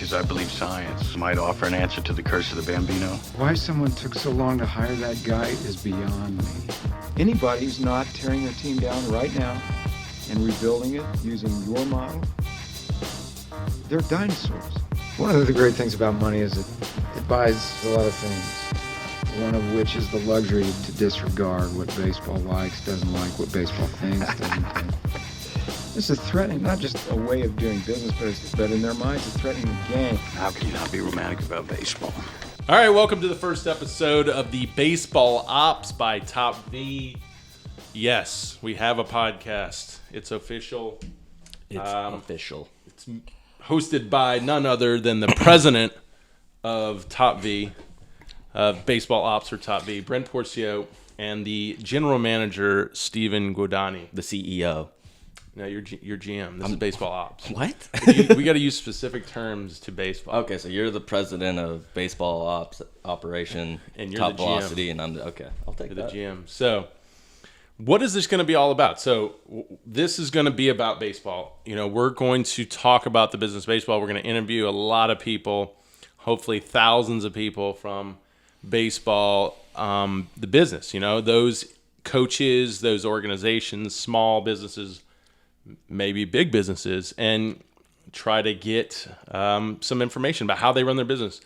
because I believe science might offer an answer to the curse of the Bambino. Why someone took so long to hire that guy is beyond me. Anybody who's not tearing their team down right now and rebuilding it using your model, they're dinosaurs. One of the great things about money is it buys a lot of things. One of which is the luxury to disregard what baseball likes, doesn't like, what baseball thinks, doesn't think. This is threatening, not just a way of doing business, but in their minds, it's threatening the game. How can you not be romantic about baseball? All right, welcome to the first episode of the Baseball Ops by TopV. Yes, we have a podcast. It's official. It's official. It's hosted by none other than the president of TopV, Baseball Ops for TopV, Brent Porcio, and the general manager, Steven Guadani. The CEO. No, you're GM. This is Baseball Ops. What? We got to use specific terms to baseball. Okay, so you're the president of Baseball Ops Operation And you're Top the GM. Velocity, and I'm the I'll take You're that. the GM. So, what is this going to be all about? So, this is going to be about baseball. You know, we're going to talk about the business of baseball. We're going to interview a lot of people, hopefully thousands of people from baseball, the business. You know, those coaches, those organizations, small businesses, maybe big businesses, and try to get some information about how they run their business.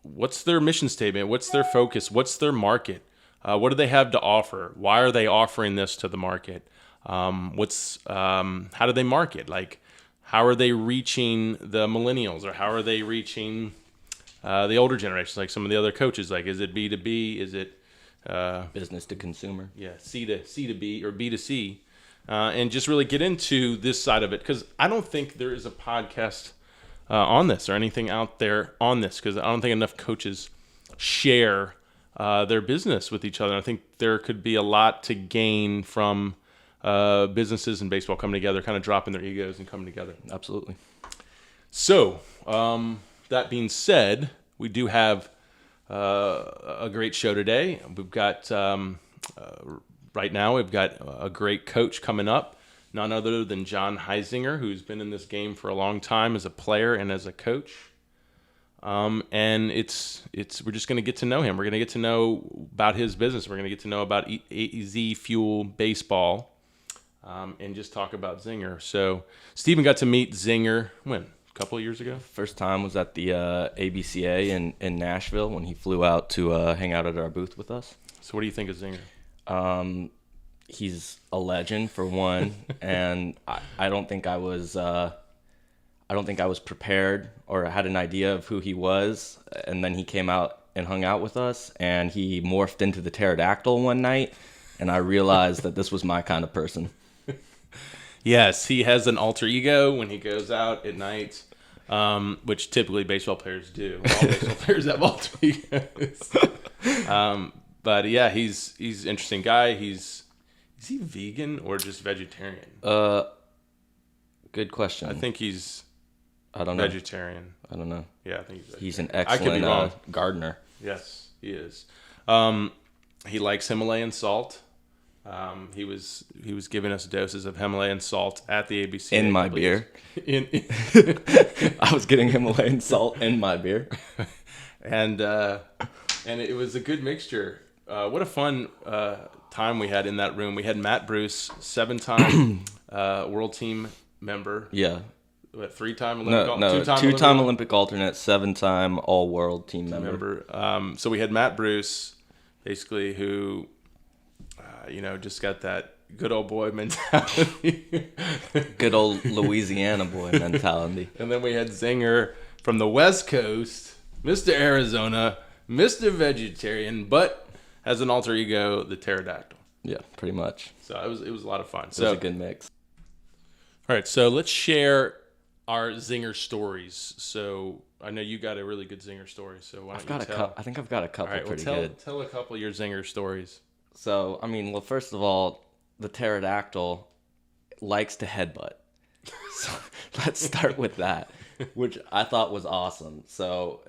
What's their mission statement? What's their focus? What's their market? What do they have to offer? Why are they offering this to the market? How do they market? Like, how are they reaching the millennials, or how are they reaching the older generations? Like some of the other coaches, like, is it B2B? Is it Business to consumer. yeah, C to B or B to C? And just really get into this side of it, because I don't think there is a podcast on this or anything out there on this, because I don't think enough coaches share their business with each other. I think there could be a lot to gain from businesses and baseball coming together, kind of dropping their egos and coming together. Absolutely. So, that being said, we do have a great show today. We've got... Right now, we've got a great coach coming up, none other than Jon Huizinga, who's been in this game for a long time as a player and as a coach. And we're just going to get to know him. We're going to get to know about his business. We're going to get to know about AZ Fuel Baseball, and just talk about Zinger. So Steven got to meet Zinger when? A couple of years ago? First time was at the ABCA in Nashville when he flew out to hang out at our booth with us. So what do you think of Zinger? He's a legend for one, and I don't think I was prepared or had an idea of who he was. And then he came out and hung out with us, and he morphed into the pterodactyl one night, and I realized that this was my kind of person. Yes, he has an alter ego when he goes out at night, which typically baseball players do. All baseball players have alter egos. But yeah, he's an interesting guy. Is he vegan or just vegetarian? Good question. I think he's vegetarian. I don't know. Yeah, I think he's vegetarian. He's an I could be wrong. excellent gardener. Yes, he is. He likes Himalayan salt. He was giving us doses of Himalayan salt at the ABC. In my beer. I was getting Himalayan salt in my beer. and it was a good mixture. What a fun time we had in that room. We had Matt Bruce, 7-time world team member. Yeah. What, 3-time Olympic? Two-time Olympic alternate, 7-time all-world team member. So we had Matt Bruce, basically, who, just got that good old boy mentality. Good old Louisiana boy mentality. And then we had Zinger from the West Coast, Mr. Arizona, Mr. Vegetarian, but has an alter ego, the pterodactyl. Yeah, pretty much. So it was a lot of fun. It was a good mix. All right, so let's share our Zinger stories. So I know you got a really good Zinger story. So why don't you tell? I think I've got a couple good. Tell a couple of your Zinger stories. So, first of all, the pterodactyl likes to headbutt. So let's start with that, which I thought was awesome. So,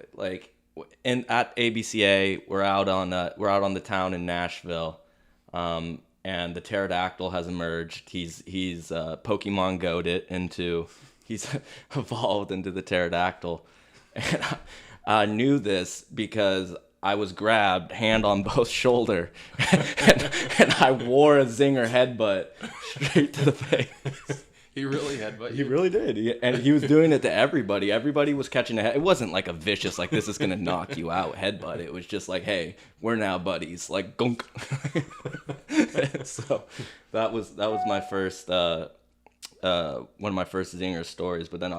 at ABCA, we're out on the town in Nashville, and the pterodactyl has emerged. He's Pokemon Go'd it into he's evolved into the pterodactyl. And I knew this because I was grabbed, hand on both shoulder, and I wore a Zinger headbutt straight to the face. He really headbutt He you. really did. And he was doing it to everybody. Everybody was catching a head. It wasn't like a vicious, like, this is going to knock you out headbutt. It was just like, hey, we're now buddies. Like, gunk. So that was my first, one of my first Zinger stories. But then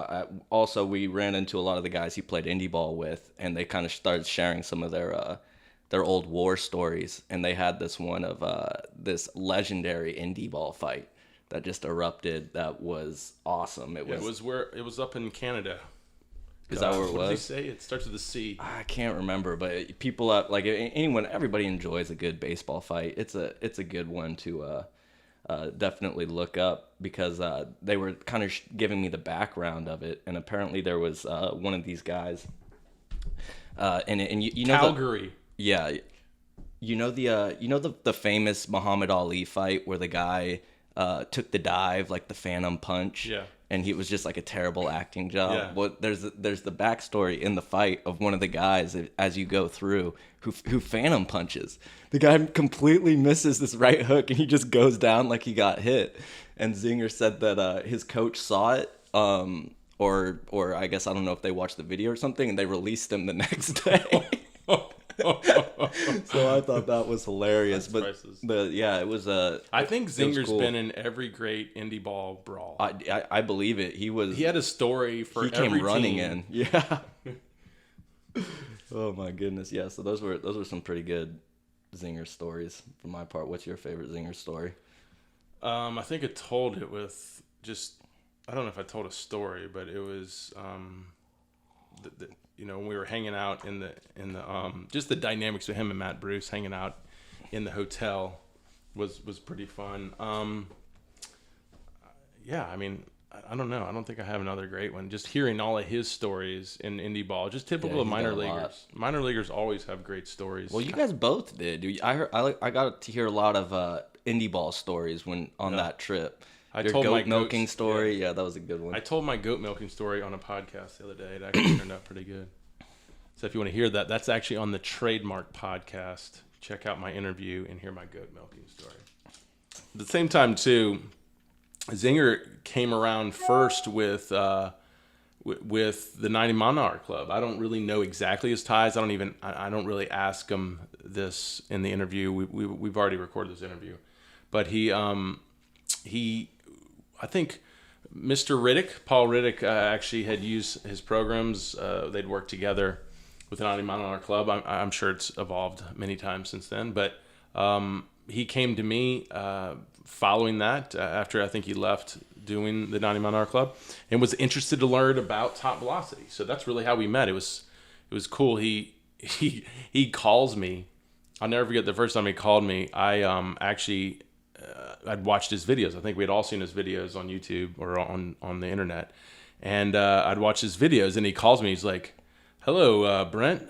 also we ran into a lot of the guys he played indie ball with, and they kind of started sharing some of their old war stories. And they had this one of this legendary indie ball fight that just erupted. That was awesome. It was up in Canada. Is that where it What did was? they say? It starts with a C. I can't remember, but people everybody enjoys a good baseball fight. It's a good one to definitely look up, because they were kind of giving me the background of it, and apparently there was one of these guys, and you know Calgary. yeah, you know the famous Muhammad Ali fight where the guy took the dive, like the Phantom Punch. Yeah. And he was just like a terrible acting job. Yeah. Well, there's the backstory in the fight of one of the guys as you go through who Phantom punches. The guy completely misses this right hook, and he just goes down like he got hit. And Zinger said that his coach saw it, or I guess, I don't know if they watched the video or something, and they released him the next day. So I thought that was hilarious. That's but yeah, it was I think it was Zinger's cool. been in every great indie ball brawl. I believe it. He He had a story for he every came running team. in. Yeah. Oh my goodness. Yeah. So those were some pretty good Zinger stories for my part. What's your favorite Zinger story? I think I told it with just, I don't know if I told a story, but it was when we were hanging out in the just the dynamics with him and Matt Bruce hanging out in the hotel was pretty fun. Yeah, I mean, I don't know. I don't think I have another great one. Just hearing all of his stories in indie ball, just typical Yeah, of he's minor done a lot. leaguers. Minor leaguers always have great stories. Well, you guys both did. I got to hear a lot of indie ball stories on that trip. I Your told goat my milking goats- story. Yeah, that was a good one. I told my goat milking story on a podcast the other day. It actually turned out pretty good. So if you want to hear that, that's actually on the Trademark podcast. Check out my interview and hear my goat milking story. At the same time, too, Zinger came around first with the 90 Mile an Hour Club. I don't really know exactly his ties. I don't really ask him this in the interview. We've already recorded this interview, but he I think Mr. Riddick, Paul Riddick, actually had used his programs. They'd worked together with the 90 Mile an Hour Club. I'm sure it's evolved many times since then. But he came to me following that after I think he left doing the 90 Mile an Hour Club and was interested to learn about top velocity. So that's really how we met. It was cool. He calls me. I'll never forget the first time he called me. I actually... I'd watched his videos. I think we had all seen his videos on YouTube or on the internet. And I'd watched his videos, and he calls me. He's like, "Hello, Brent.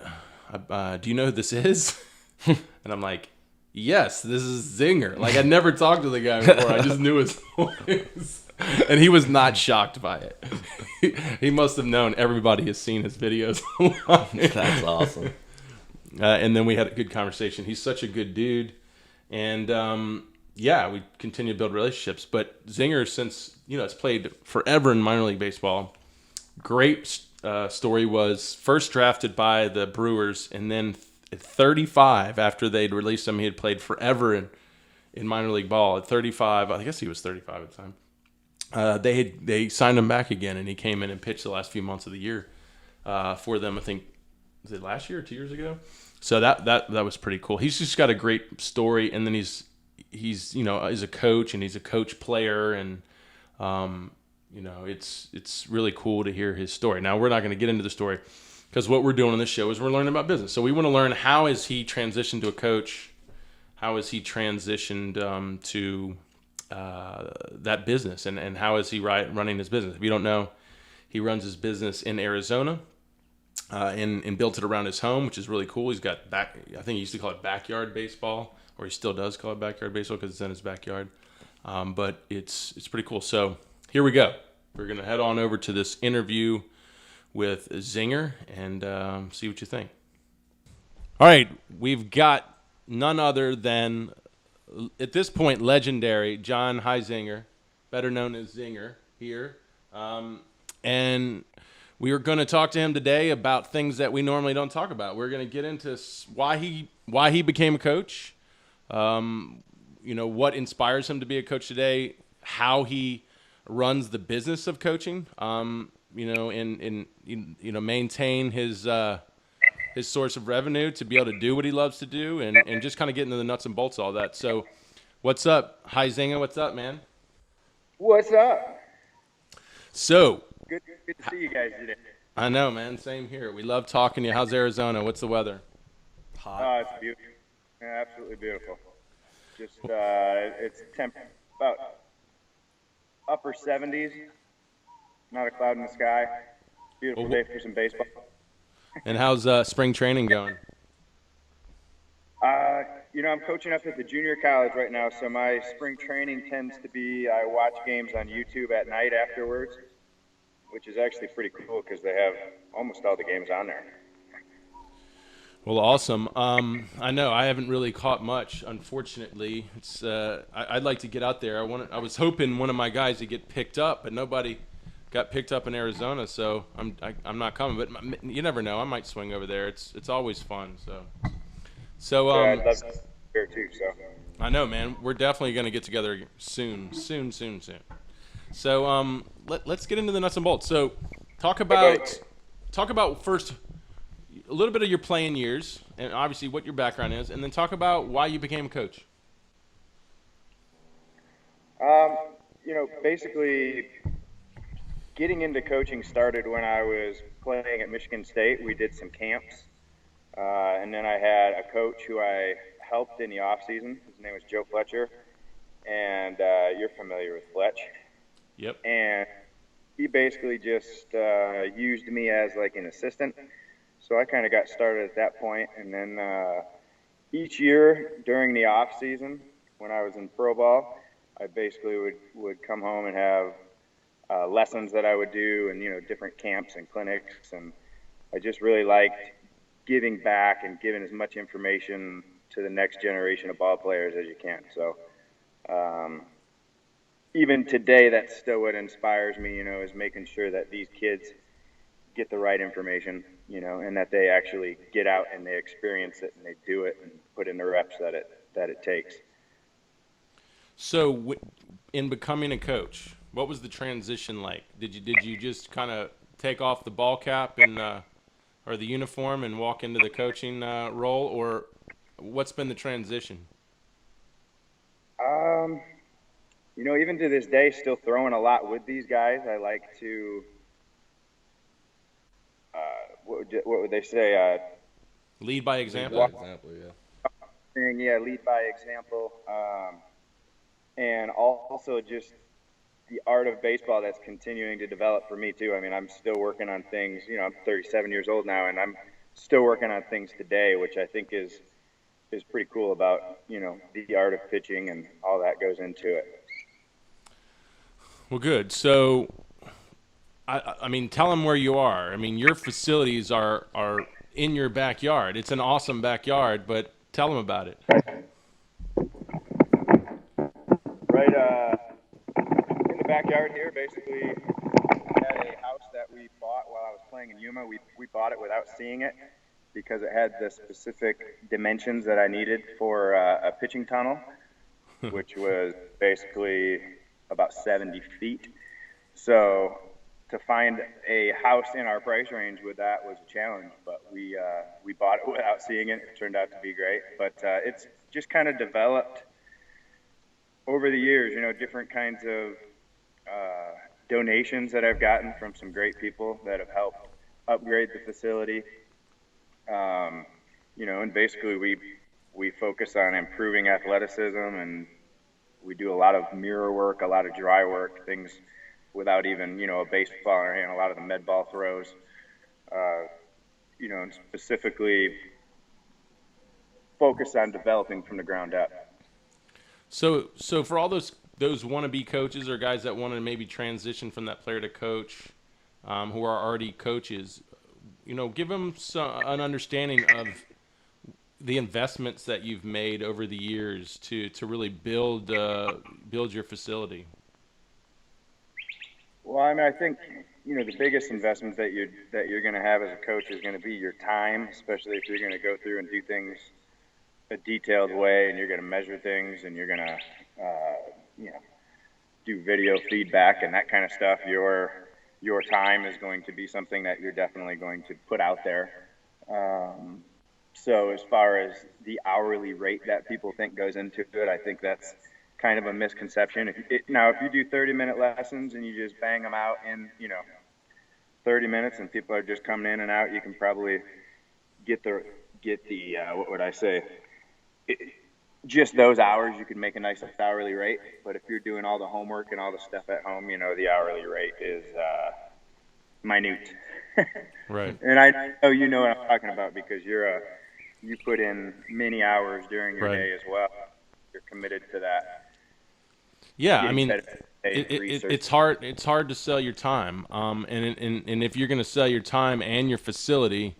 Do you know who this is?" And I'm like, "Yes, this is Zinger." Like, I'd never talked to the guy before. I just knew his voice. And he was not shocked by it. He must have known everybody has seen his videos online. That's awesome. And then we had a good conversation. He's such a good dude. And... yeah, we continue to build relationships. But Zinger, since has played forever in minor league baseball, great story was first drafted by the Brewers, and then at 35, after they'd released him, he had played forever in minor league ball. At 35, I guess he was 35 at the time. They signed him back again, and he came in and pitched the last few months of the year for them. I think, was it last year or 2 years ago? So that was pretty cool. He's just got a great story, and then he's a coach, and he's a coach player, and it's really cool to hear his story. Now, we're not going to get into the story because what we're doing on this show is we're learning about business. So we want to learn, how has he transitioned to a coach? How has he transitioned to that business, and how is he running his business? If you don't know, he runs his business in Arizona and built it around his home, which is really cool. He's got I think he used to call it backyard baseball, or he still does call it backyard baseball because it's in his backyard. But it's pretty cool. So here we go. we're going to head on over to this interview with Zinger and see what you think. All right, we've got none other than, at this point, legendary Jon Huizinga, better known as Zinger, here. And we are going to talk to him today about things that we normally don't talk about. We're going to get into why he became a coach, what inspires him to be a coach today, how he runs the business of coaching, and maintain his source of revenue to be able to do what he loves to do, and just kind of get into the nuts and bolts of all that. So, what's up, Heisinger? What's up, man? What's up? So, Good to see you guys today. I know, man. Same here. We love talking to you. How's Arizona? What's the weather? Oh, it's beautiful. Yeah, absolutely beautiful. Just it's about upper 70s. Not a cloud in the sky. Beautiful day for some baseball. And how's spring training going? I'm coaching up at the junior college right now, so my spring training tends to be I watch games on YouTube at night afterwards, which is actually pretty cool because they have almost all the games on there. Well, awesome. I know I haven't really caught much, unfortunately. It's I'd like to get out there. I was hoping one of my guys would get picked up, but nobody got picked up in Arizona, so I'm not coming. But you never know. I might swing over there. It's always fun. So Yeah, I'd love to be here too. So I know, man. We're definitely going to get together soon. So let's get into the nuts and bolts. So talk about first a little bit of your playing years and obviously what your background is, and then talk about why you became a coach. Basically getting into coaching started when I was playing at Michigan State. We did some camps, and then I had a coach who I helped in the off season. His name was Joe Fletcher, and you're familiar with Fletch. Yep. And he basically just used me as like an assistant. So I kind of got started at that point, and then each year during the off season, when I was in pro ball, I basically would come home and have lessons that I would do, and different camps and clinics, and I just really liked giving back and giving as much information to the next generation of ball players as you can. So even today, that's still what inspires me, is making sure that these kids get the right information, and that they actually get out and they experience it and they do it and put in the reps that it takes. So in becoming a coach, what was the transition like? Did you just kind of take off the ball cap and or the uniform and walk into the coaching role, or what's been the transition? Even to this day, still throwing a lot with these guys. I like to what would they say? Lead by example. Lead by example. And also just the art of baseball that's continuing to develop for me too. I mean, I'm still working on things. I'm 37 years old now, and I'm still working on things today, which I think is pretty cool about the art of pitching and all that goes into it. Well, good. So, I mean, tell them where you are. I mean, your facilities are in your backyard. It's an awesome backyard, but tell them about it. Right in the backyard here, basically, we had a house that we bought while I was playing in Yuma. We bought it without seeing it because it had the specific dimensions that I needed for a pitching tunnel, which was basically about 70 feet. So to find a house in our price range with that was a challenge, but we bought it without seeing it. It turned out to be great, but it's just kind of developed over the years, different kinds of donations that I've gotten from some great people that have helped upgrade the facility. And basically we focus on improving athleticism, and we do a lot of mirror work, a lot of dry work, things without even, a baseball in our hand, a lot of the med ball throws, and specifically focus on developing from the ground up. So for all those those wannabe coaches or guys that want to maybe transition from that player to coach, who are already coaches, give them an understanding of the investments that you've made over the years to really build your facility. Well, I mean, I think the biggest investment that you're going to have as a coach is going to be your time, especially if you're going to go through and do things a detailed way, and you're going to measure things, and you're going to do video feedback and that kind of stuff. Your time is going to be something that you're definitely going to put out there. So as far as the hourly rate that people think goes into it, I think that's kind of a misconception. Now, if you do 30-minute lessons and you just bang them out in 30 minutes, and people are just coming in and out, you can probably get the what would I say? Just those hours, you can make a nice hourly rate. But if you're doing all the homework and all the stuff at home, the hourly rate is minute. Right. And I know you know what I'm talking about, because you put in many hours during your day as well. You're committed to that. Yeah, I mean, it's hard. It's hard to sell your time. And if you're going to sell your time and your facility,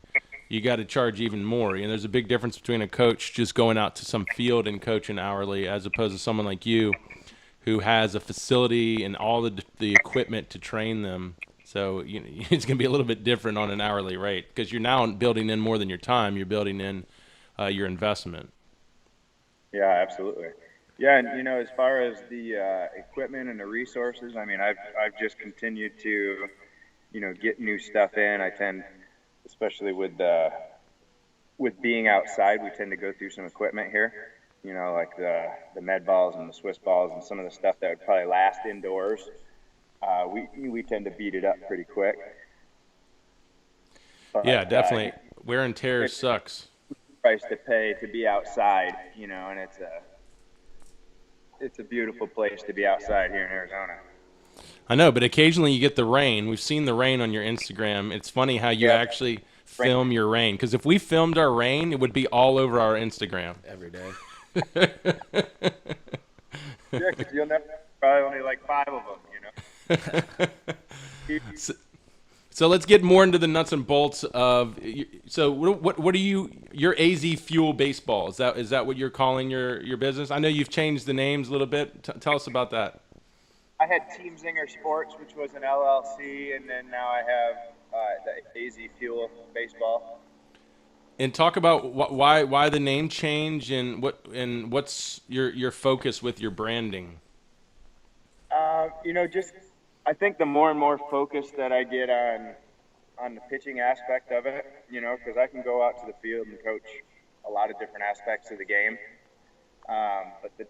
you got to charge even more. There's a big difference between a coach just going out to some field and coaching hourly, as opposed to someone like you, who has a facility and all the equipment to train them. So it's going to be a little bit different on an hourly rate, because you're now building in more than your time. You're building in your investment. Yeah, absolutely. Yeah, and as far as the equipment and the resources, I mean, I've just continued to, get new stuff in. I tend, especially with being outside, we tend to go through some equipment here. Like the med balls and the Swiss balls and some of the stuff that would probably last indoors. We tend to beat it up pretty quick. But, yeah, definitely. Wear and tear sucks. Price to pay to be outside, and it's a beautiful place to be outside here in Arizona. I know, but occasionally you get the rain. We've seen the rain on your Instagram. It's funny how you actually film your rain, because if we filmed our rain, it would be all over our Instagram every day. Yeah, because you'll never, probably only like 5 of them, So let's get more into the nuts and bolts of. So what are your AZ Fuel Baseball? Is that what you're calling your business? I know you've changed the names a little bit. Tell us about that. I had Team Zinger Sports, which was an LLC, and then now I have the AZ Fuel Baseball. And talk about why the name change, and what's your focus with your branding. Just I think the more and more focus that I get on the pitching aspect of it, because I can go out to the field and coach a lot of different aspects of the game, but the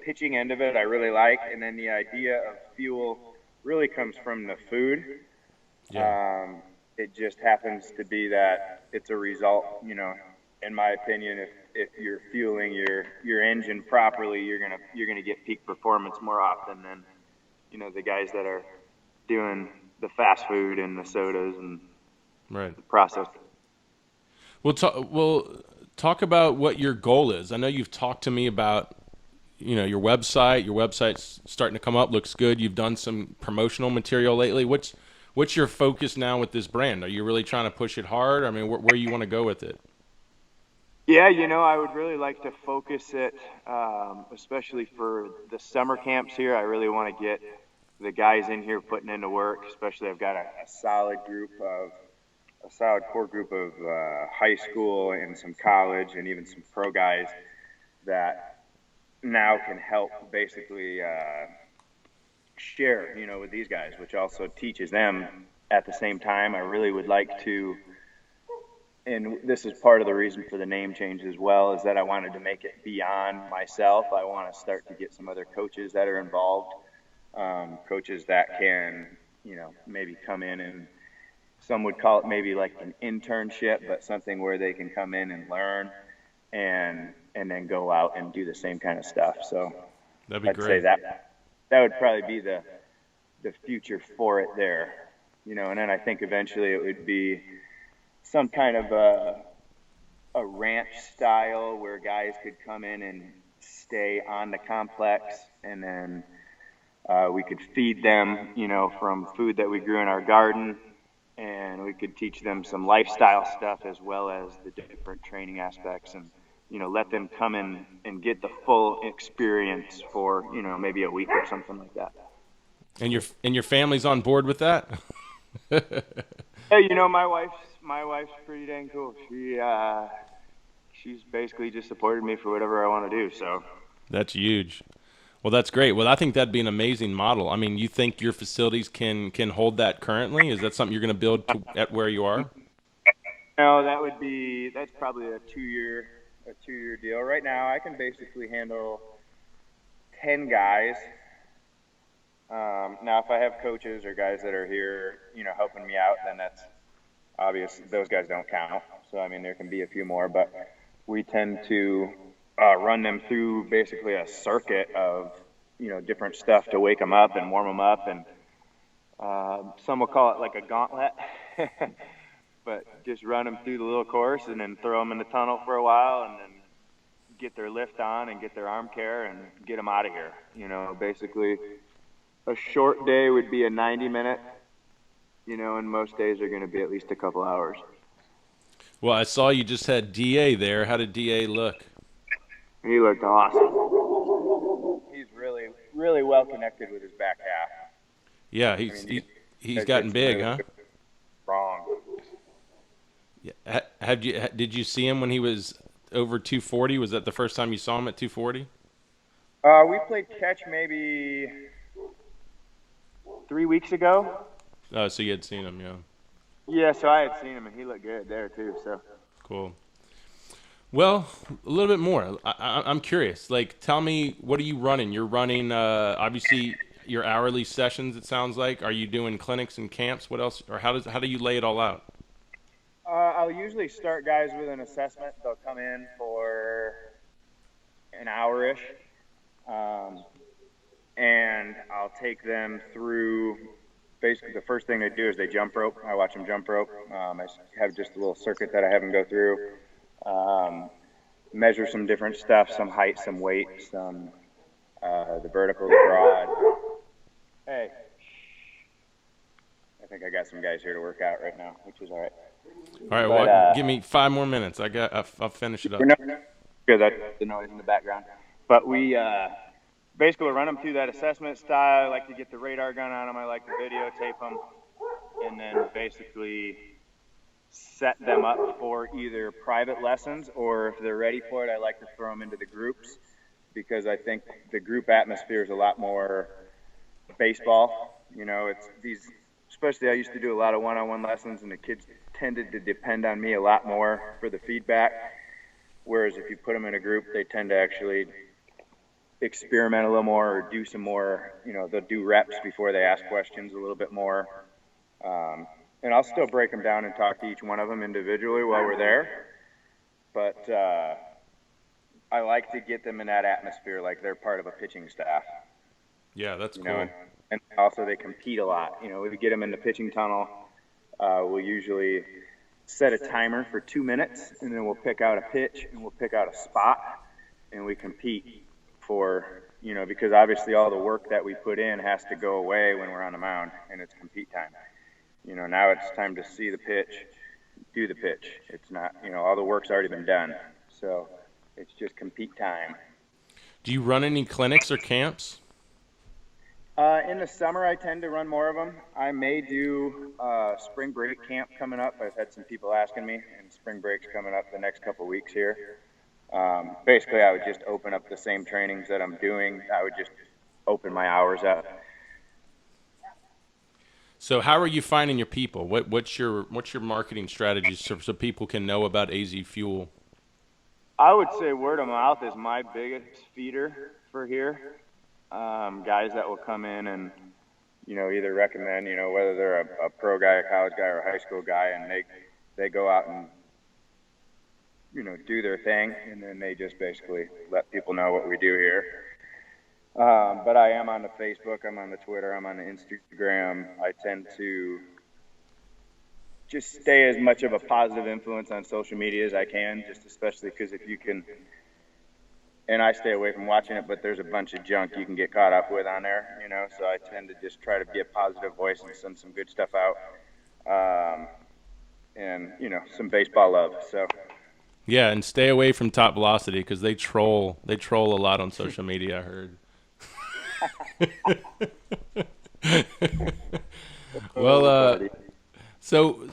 pitching end of it I really like, and then the idea of fuel really comes from the food. Yeah. It just happens to be that it's a result, in my opinion, if you're fueling your engine properly, you're gonna get peak performance more often than the guys that are doing the fast food and the sodas and the processed. We'll talk about what your goal is. I know you've talked to me about your website. Your website's starting to come up, looks good. You've done some promotional material lately. What's your focus now with this brand? Are you really trying to push it hard? I mean, where you want to go with it? Yeah, I would really like to focus it, especially for the summer camps here. I really want to get the guys in here putting into work, especially I've got a solid core group of high school and some college and even some pro guys that now can help basically share, with these guys, which also teaches them at the same time. I really would like to, and this is part of the reason for the name change as well, is that I wanted to make it beyond myself. I want to start to get some other coaches that are involved, coaches that can, maybe come in, and some would call it maybe like an internship, but something where they can come in and learn and then go out and do the same kind of stuff. So that'd be great. I'd say that would probably be the future for it there, and then I think eventually it would be some kind of a ranch style where guys could come in and stay on the complex, and then we could feed them, from food that we grew in our garden, and we could teach them some lifestyle stuff as well as the different training aspects, and let them come in and get the full experience for maybe a week or something like that. And your family's on board with that? Hey, my wife's pretty dang cool. She's basically just supported me for whatever I want to do. So That's huge. Well, that's great. Well, I think that'd be an amazing model. I mean, you think your facilities can hold that currently? Is that something you're going to build at where you are? no, that's probably a two-year deal. Right now, I can basically handle 10 guys. Now, if I have coaches or guys that are here, helping me out, then that's obvious. Those guys don't count. So, I mean, there can be a few more, but we tend to run them through basically a circuit of, different stuff to wake them up and warm them up. And some will call it like a gauntlet, but just run them through the little course and then throw them in the tunnel for a while and then get their lift on and get their arm care and get them out of here. Basically a short day would be a 90-minute, and most days are going to be at least a couple hours. Well, I saw you just had DA there. How did DA look? He looked awesome. He's really, really well connected with his back half. Yeah, he's gotten big, huh? Wrong. Yeah. Did you see him when he was over 240? Was that the first time you saw him at 240? We played catch maybe 3 weeks ago. Oh, so you had seen him, yeah. Yeah, so I had seen him, and he looked good there too. So Cool. Well, a little bit more. I'm curious. Like, tell me, what are you running? You're running, obviously, your hourly sessions, it sounds like. Are you doing clinics and camps? What else? Or how do you lay it all out? I'll usually start guys with an assessment. They'll come in for an hour-ish, and I'll take them through. Basically, the first thing they do is they jump rope. I watch them jump rope. I have just a little circuit that I have them go through. Measure some different stuff, some height, some weight, some the vertical, the broad. Hey, I think I got some guys here to work out right now, which is all right. All right, well, give me 5 more minutes. I'll finish it up. Because that's the noise in the background. But we basically run them through that assessment style. I like to get the radar gun on them. I like to videotape them. And then basically set them up for either private lessons, or if they're ready for it, I like to throw them into the groups, because I think the group atmosphere is a lot more baseball. It's these, especially I used to do a lot of one-on-one lessons, and the kids tended to depend on me a lot more for the feedback. Whereas if you put them in a group, they tend to actually experiment a little more or do some more, they'll do reps before they ask questions a little bit more. And I'll still break them down and talk to each one of them individually while we're there. But I like to get them in that atmosphere like they're part of a pitching staff. Yeah, that's cool. And also they compete a lot. We get them in the pitching tunnel. We'll usually set a timer for 2 minutes, and then we'll pick out a pitch and we'll pick out a spot, and we compete for, because obviously all the work that we put in has to go away when we're on the mound and it's compete time. Now it's time to see the pitch, do the pitch. It's not, all the work's already been done. So it's just compete time. Do you run any clinics or camps? In the summer, I tend to run more of them. I may do spring break camp coming up. I've had some people asking me, and spring break's coming up the next couple weeks here. Basically, I would just open up the same trainings that I'm doing. I would just open my hours up. So how are you finding your people? What's your marketing strategy so people can know about AZ Fuel? I would say word of mouth is my biggest feeder for here. Guys that will come in and, either recommend, whether they're a pro guy, a college guy, or a high school guy, and they go out and, do their thing, and then they just basically let people know what we do here. But I am on the Facebook, I'm on the Twitter, I'm on the Instagram. I tend to just stay as much of a positive influence on social media as I can, just especially because if you can and I stay away from watching it, but there's a bunch of junk you can get caught up with on there, so I tend to just try to be a positive voice and send some good stuff out. And, some baseball love. So, Yeah, and stay away from Top Velocity because they troll a lot on social media, I heard. Well, so,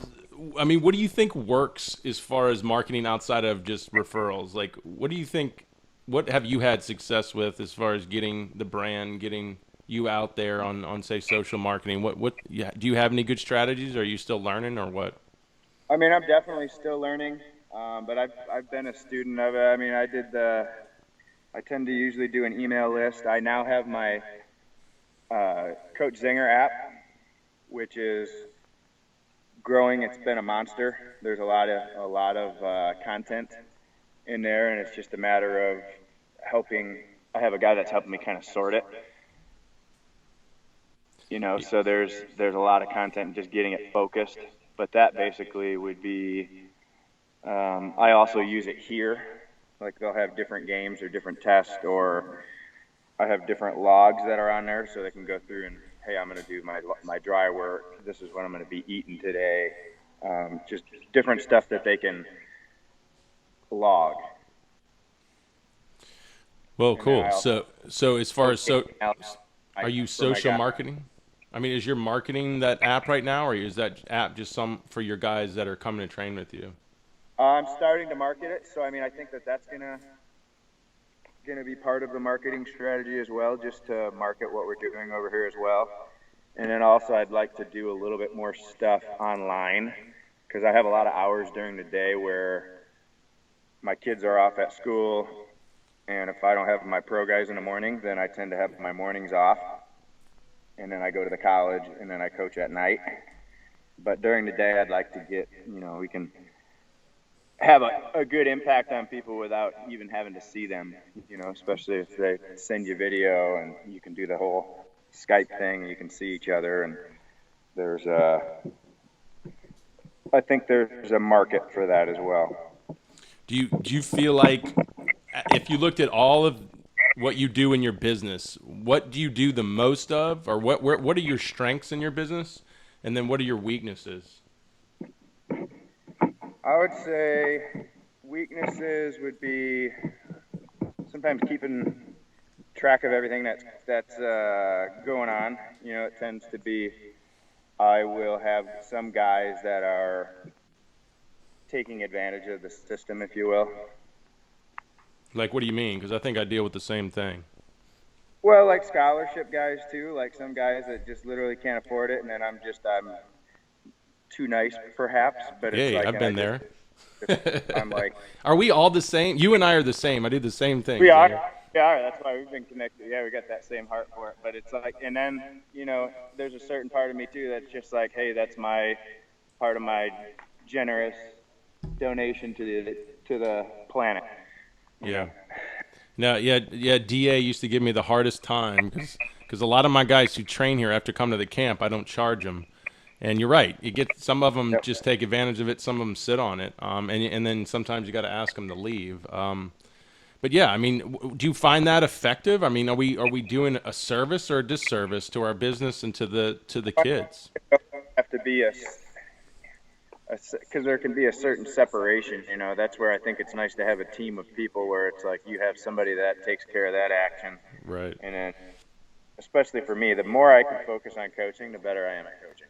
I mean, what do you think works as far as marketing outside of just referrals? Like, what do you think, what have you had success with as far as getting the brand, getting you out there on say, social marketing? Do you have any good strategies? Or are you still learning or what? I mean, I'm definitely still learning, but I've been a student of it. I mean, I tend to usually do an email list. I now have my Coach Zinger app, which is growing. It's been a monster. There's a lot of content in there, and it's just a matter of helping. I have a guy that's helping me kind of sort it. So there's a lot of content and just getting it focused. But that basically would be, I also use it here. Like they'll have different games or different tests, or I have different logs that are on there so they can go through and, hey, I'm going to do my dry work. This is what I'm going to be eating today. Just different stuff that they can log. Well, cool. So as far as are you social marketing? I mean, is your marketing that app right now, or is that app just some for your guys that are coming to train with you? I'm starting to market it, so I mean, I think that's gonna be part of the marketing strategy as well, just to market what we're doing over here as well. And then also, I'd like to do a little bit more stuff online because I have a lot of hours during the day where my kids are off at school, and if I don't have my pro guys in the morning, then I tend to have my mornings off. And then I go to the college, and then I coach at night. But during the day, I'd like to get, we can have a good impact on people without even having to see them, especially if they send you video and you can do the whole Skype thing and you can see each other. And I think there's a market for that as well. Do you feel like if you looked at all of what you do in your business, what do you do the most of, or what are your strengths in your business, and then what are your weaknesses? I would say weaknesses would be sometimes keeping track of everything that's going on. It tends to be I will have some guys that are taking advantage of the system, if you will. Like, what do you mean? Because I think I deal with the same thing. Well, like scholarship guys too, like some guys that just literally can't afford it, and then I'm too nice, perhaps. But it's like, I've been there. I'm like, are we all the same? You and I are the same. I do the same thing. We are. That's why we've been connected. Yeah, we got that same heart for it. But it's like, and then there's a certain part of me too that's just like, hey, that's my part of my generous donation to the planet. Yeah. No, yeah. DA used to give me the hardest time because a lot of my guys who train here after come to the camp, I don't charge them. And you're right. You get some of them just take advantage of it. Some of them sit on it. And then sometimes you got to ask them to leave. But yeah, I mean, do you find that effective? I mean, are we doing a service or a disservice to our business and to the kids? Have to be because there can be a certain separation, that's where I think it's nice to have a team of people where it's like you have somebody that takes care of that action. Right. And then, especially for me, the more I can focus on coaching, the better I am at coaching.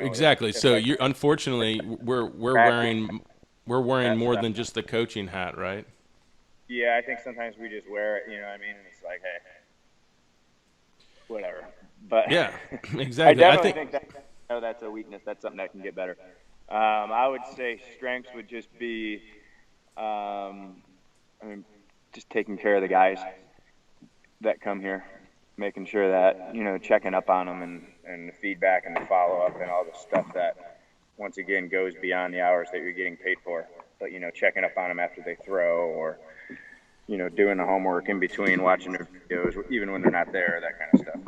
Exactly. So you're unfortunately we're wearing more than just the coaching hat, right? Yeah, I think sometimes we just wear it, and it's like, hey, whatever. But yeah, exactly. I definitely think that's a weakness. That's something that can get better. I would say strengths would just be, just taking care of the guys that come here, making sure that, checking up on them and the feedback and the follow-up and all the stuff that, once again, goes beyond the hours that you're getting paid for. But, checking up on them after they throw or, doing the homework in between, watching their videos, even when they're not there, that kind of stuff.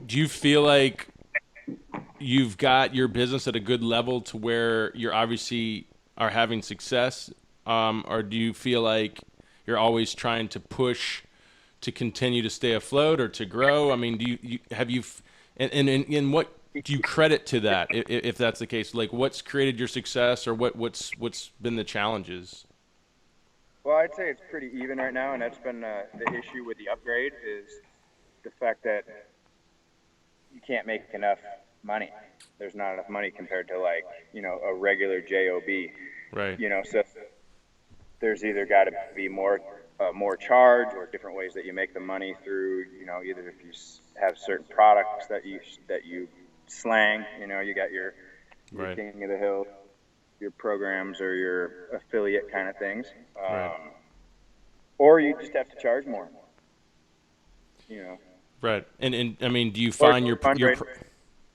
Do you feel like you've got your business at a good level to where you're obviously are having success or do you feel like you're always trying to push to continue to stay afloat or to grow? I mean, and what do you credit to that if that's the case? Like, what's created your success, or what's been the challenges? Well, I'd say it's pretty even right now, and that's been the issue with the upgrade is the fact that you can't make enough money. There's not enough money compared to like, a regular job. Right. So there's either got to be more charge or different ways that you make the money through, either if you have certain products that you slang, you got your Right. King of the Hill, your programs or your affiliate kind of things. Right. Or you just have to charge more, Right. And I mean, do you find your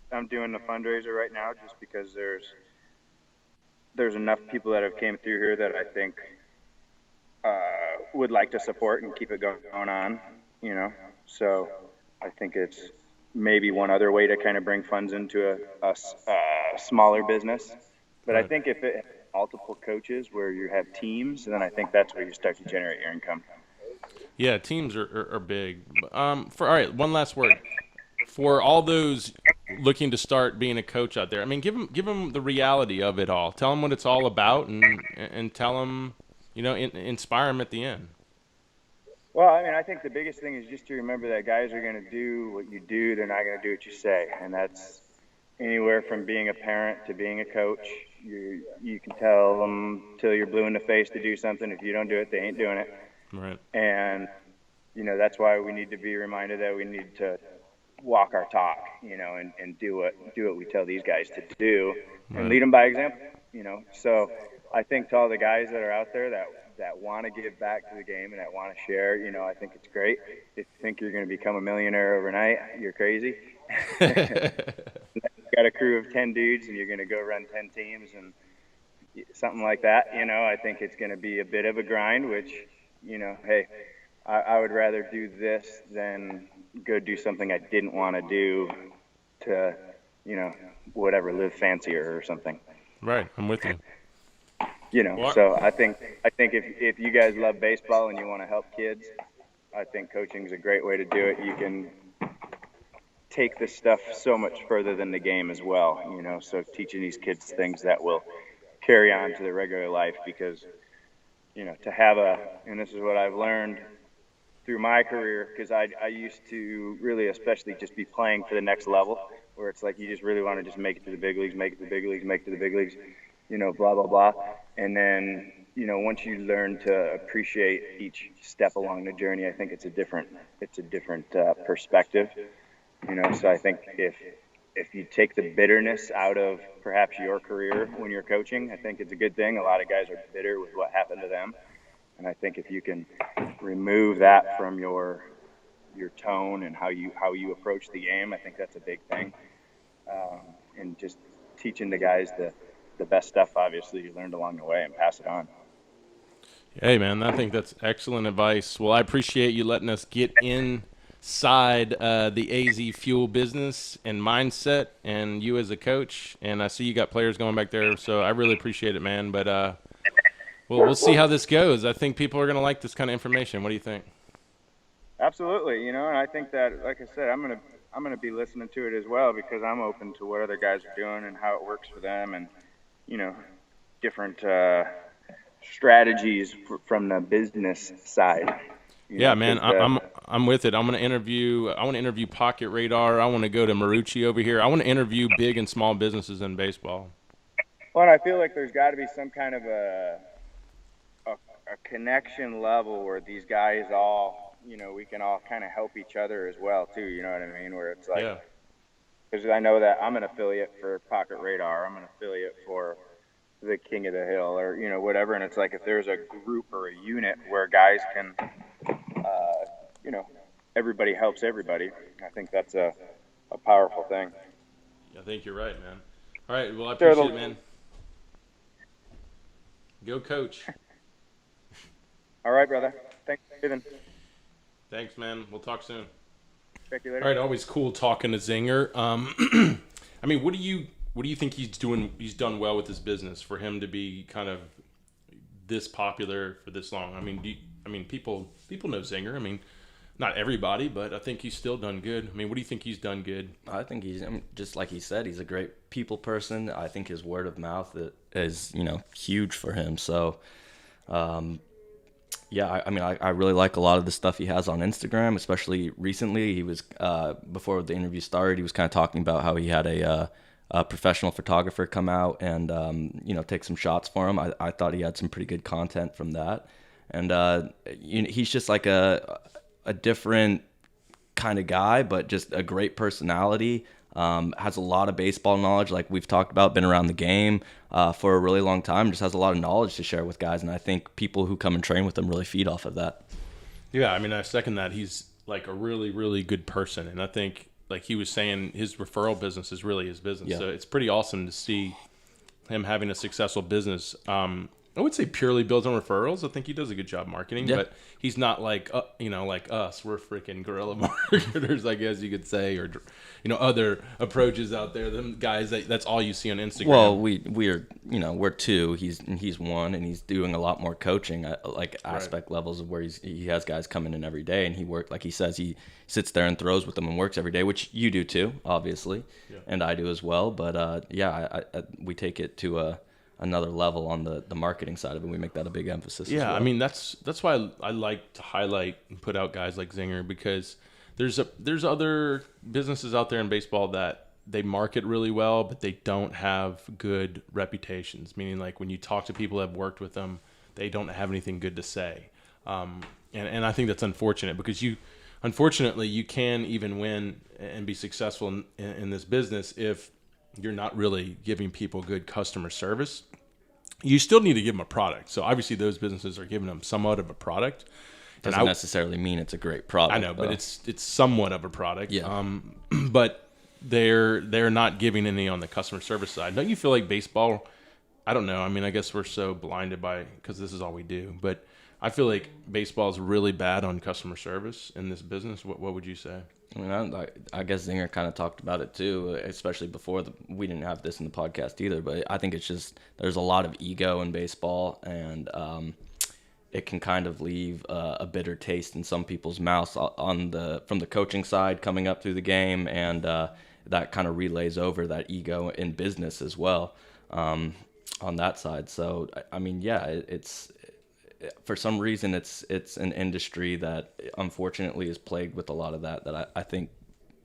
I'm doing the fundraiser right now just because there's enough people that have came through here that I think would like to support and keep it going on, So I think it's maybe one other way to kind of bring funds into a smaller business. But Right. I think if it has multiple coaches where you have teams, then I think that's where you start to generate your income. Yeah, teams are big. All right, one last word for all those looking to start being a coach out there. I mean, give them the reality of it all. Tell them what it's all about, and tell them, inspire them at the end. Well, I mean, I think the biggest thing is just to remember that guys are going to do what you do. They're not going to do what you say, and that's anywhere from being a parent to being a coach. You can tell them till you're blue in the face to do something. If you don't do it, they ain't doing it. Right. And that's why we need to be reminded that we need to walk our talk, and do what we tell these guys to do, and Right. lead them by example. So I think to all the guys that are out there that want to give back to the game and that want to share, I think it's great. If you think you're going to become a millionaire overnight, you're crazy. You've got a crew of 10 dudes and you're going to go run 10 teams and something like that. I think it's going to be a bit of a grind, which, hey, I would rather do this than go do something I didn't want to do to, whatever, live fancier or something. Right. I'm with you. So I think if you guys love baseball and you want to help kids, I think coaching is a great way to do it. You can take this stuff so much further than the game as well, so teaching these kids things that will carry on to their regular life, because, to have and this is what I've learned through my career, because I used to really especially just be playing for the next level, where it's like you just really want to just make it to the big leagues, make it to the big leagues, make it to the big leagues, blah, blah, blah. And then, once you learn to appreciate each step along the journey, I think it's a different perspective. So I think if you take the bitterness out of perhaps your career when you're coaching, I think it's a good thing. A lot of guys are bitter with what happened to them. And I think if you can remove that from your tone and how you approach the game, I think that's a big thing. And just teaching the guys the best stuff, obviously, you learned along the way, and pass it on. Hey, man, I think that's excellent advice. Well, I appreciate you letting us get inside the AZ Fuel business and mindset, and you as a coach. And I see you got players going back there, so I really appreciate it, man. But we'll see how this goes. I think people are going to like this kind of information. What do you think? Absolutely, and I think that, like I said, I'm gonna be listening to it as well, because I'm open to what other guys are doing and how it works for them, and different strategies from the business side. Yeah, man, I'm with it. I want to interview Pocket Radar. I want to go to Marucci over here. I want to interview big and small businesses in baseball. Well, and I feel like there's got to be some kind of a connection level where these guys all, we can all kind of help each other as well too. You know what I mean? Where it's like, because I know that I'm an affiliate for Pocket Radar, I'm an affiliate for the King of the Hill, or whatever, and it's like if there's a group or a unit where guys can, everybody helps everybody. I think that's a powerful thing. I think you're right, man. All right, well, I appreciate it, man. Go, coach. All right, brother. Thanks, Steven. Thanks, man. We'll talk soon. Check you later. All right, always cool talking to Zinger. I mean, what do you think he's doing? He's done well with his business for him to be kind of this popular for this long? I mean, people know Zinger. I mean, not everybody, but I think he's still done good. I mean, what do you think he's done good? I think just like he said, he's a great people person. I think his word of mouth is huge for him. So, yeah, I really like a lot of the stuff he has on Instagram, especially recently. He was before the interview started, he was kind of talking about how he had a professional photographer come out and take some shots for him. I thought he had some pretty good content from that, and he's just like a different kind of guy, but just a great personality. Has a lot of baseball knowledge, like we've talked about, been around the game for a really long time, just has a lot of knowledge to share with guys, and I think people who come and train with him really feed off of that. Yeah, I mean, I second that. He's like a really, really good person, and I think, like he was saying, his referral business is really his business. Yeah. So it's pretty awesome to see him having a successful business. I would say purely builds on referrals. I think he does a good job marketing, but he's not like like us. We're freaking guerrilla marketers, I guess you could say, or other approaches out there. Them guys that's all you see on Instagram. Well, we're two. He's one, and he's doing a lot more coaching, aspect levels of where he has guys coming in every day, and he like he says, he sits there and throws with them and works every day, which you do too, obviously, and I do as well. But we take it to another level on the marketing side of it. We make that a big emphasis. Yeah, as well. I mean that's why I like to highlight and put out guys like Zinger, because there's other businesses out there in baseball that they market really well, but they don't have good reputations. Meaning, like when you talk to people that have worked with them, they don't have anything good to say. And I think that's unfortunate, because unfortunately you can even win and be successful in this business if you're not really giving people good customer service. You still need to give them a product. So obviously those businesses are giving them somewhat of a product. Doesn't necessarily mean it's a great product. I know, but it's somewhat of a product. Yeah. But they're not giving any on the customer service side. Don't you feel like baseball? I don't know. I mean, I guess we're so blinded because this is all we do. But I feel like baseball is really bad on customer service in this business. What would you say? I mean, I guess Zinger kind of talked about it too, especially before we didn't have this in the podcast either. But I think it's just there's a lot of ego in baseball, and it can kind of leave a bitter taste in some people's mouths from the coaching side coming up through the game, and that kind of relays over that ego in business as well on that side. So I mean, yeah, it's. For some reason, it's an industry that unfortunately is plagued with a lot of that I think,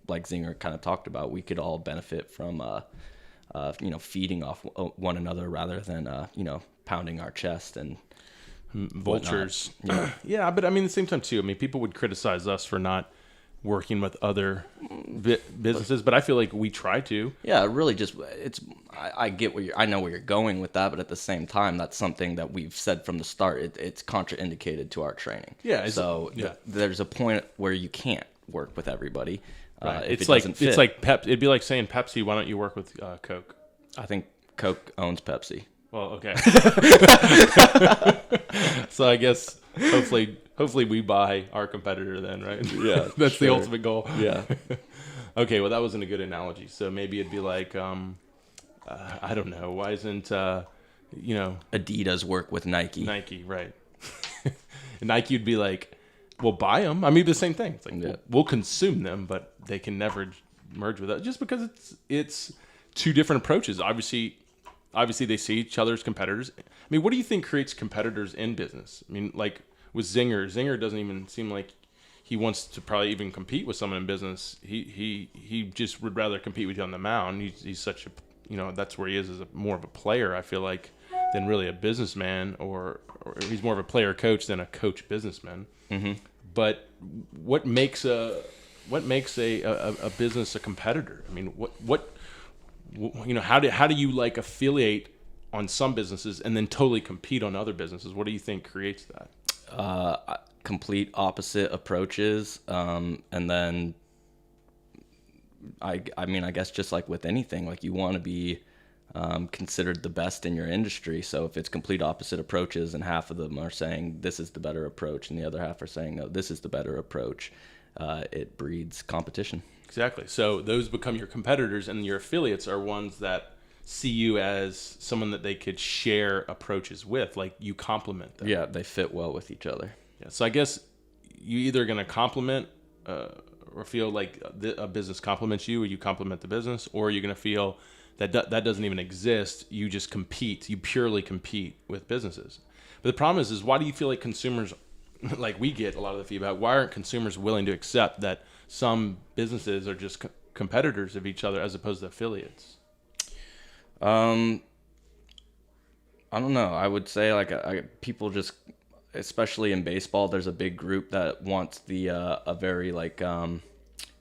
like Zinger kind of talked about, we could all benefit from, feeding off one another rather than, pounding our chest and vultures. Yeah, but I mean, at the same time too, I mean, people would criticize us for not working with other businesses, but I feel like we try to. Yeah, really, I get I know where you're going with that, but at the same time, that's something that we've said from the start. It's contraindicated to our training. Yeah. There's a point where you can't work with everybody. Right. If doesn't fit. It's like Pepsi. It'd be like saying Pepsi, why don't you work with Coke? I think Coke owns Pepsi. Well, okay. So I guess hopefully we buy our competitor then, right? Yeah, that's the ultimate goal. Yeah. Okay, well that wasn't a good analogy. So maybe it'd be like, I don't know. Why isn't Adidas work with Nike? Nike, right? And Nike would be like, we'll buy them. I mean, the same thing. It's like we'll consume them, but they can never merge with us just because it's two different approaches. Obviously they see each other as competitors. I mean, what do you think creates competitors in business? I mean, like with Zinger doesn't even seem like he wants to probably even compete with someone in business. He just would rather compete with you on the mound. He's such a, that's where he is more of a player, I feel like, than really a businessman, or he's more of a player coach than a coach businessman. Mm-hmm. But what makes a business a competitor? I mean, how do you like affiliate on some businesses and then totally compete on other businesses? What do you think creates that? Complete opposite approaches, and then I mean, I guess just like with anything, like you want to be considered the best in your industry. So if it's complete opposite approaches and half of them are saying this is the better approach and the other half are saying no, this is the better approach, it breeds competition. Exactly. So those become your competitors, and your affiliates are ones that see you as someone that they could share approaches with, like you complement them. Yeah, they fit well with each other. Yeah. So I guess you either going to complement or feel like a business complements you, or you complement the business, or you're going to feel that that doesn't even exist. You just compete. You purely compete with businesses. But the problem is why do you feel like consumers, like we get a lot of the feedback, why aren't consumers willing to accept that some businesses are just competitors of each other as opposed to affiliates? I don't know. I would say like people just, especially in baseball, there's a big group that wants the a very like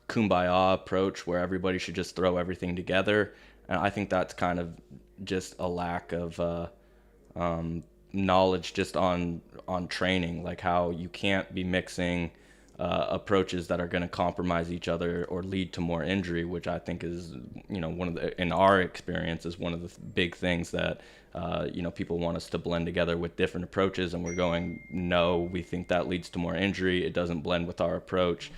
kumbaya approach where everybody should just throw everything together, and I think that's kind of just a lack of knowledge just on training, like how you can't be mixing approaches that are going to compromise each other or lead to more injury, which I think is, one of the, in our experience, is one of the big things that, people want us to blend together with different approaches. And we're going, no, we think that leads to more injury. It doesn't blend with our approach.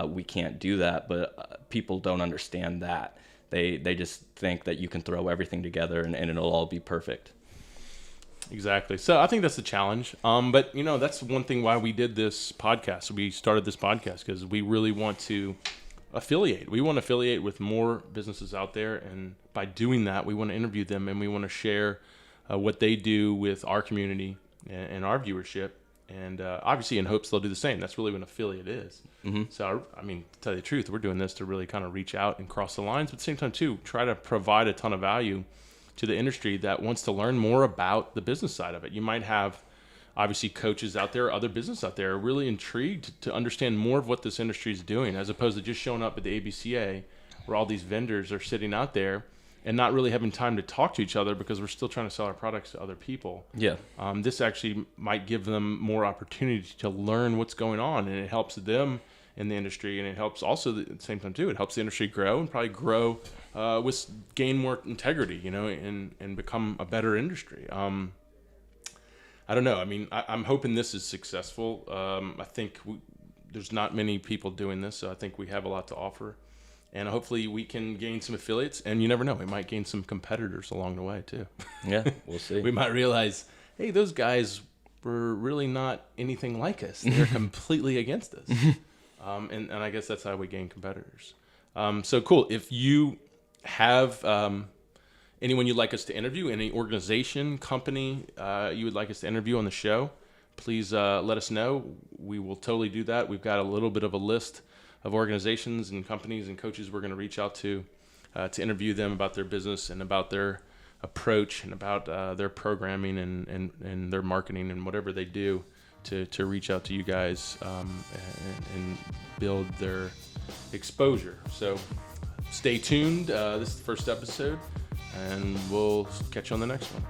We can't do that. But people don't understand that. They just think that you can throw everything together and it'll all be perfect. Exactly. So I think that's the challenge. But that's one thing why we did this podcast. We started this podcast because we really want to affiliate. We want to affiliate with more businesses out there, and by doing that, we want to interview them and we want to share what they do with our community and our viewership, and obviously in hopes they'll do the same. That's really what an affiliate is. Mm-hmm. So I mean, to tell you the truth, we're doing this to really kind of reach out and cross the lines, but at the same time too, try to provide a ton of value to the industry that wants to learn more about the business side of it. You might have obviously coaches out there, other business out there, are really intrigued to understand more of what this industry is doing, as opposed to just showing up at the ABCA where all these vendors are sitting out there and not really having time to talk to each other because we're still trying to sell our products to other people. Yeah. This actually might give them more opportunity to learn what's going on, and it helps them in the industry, and it helps also at the same time too, it helps the industry grow and probably grow gain more integrity, and become a better industry. I don't know. I mean, I'm hoping this is successful. I think there's not many people doing this, so I think we have a lot to offer. And hopefully we can gain some affiliates, and you never know, we might gain some competitors along the way too. Yeah, we'll see. We might realize, hey, those guys were really not anything like us. They're completely against us. And I guess that's how we gain competitors. So cool. If you have anyone you'd like us to interview, any organization, company you would like us to interview on the show, please let us know. We will totally do that. We've got a little bit of a list of organizations and companies and coaches we're going to reach out to interview them about their business and about their approach and about their programming and their marketing and whatever they do to reach out to you guys and build their exposure. So stay tuned. This is the first episode, and we'll catch you on the next one.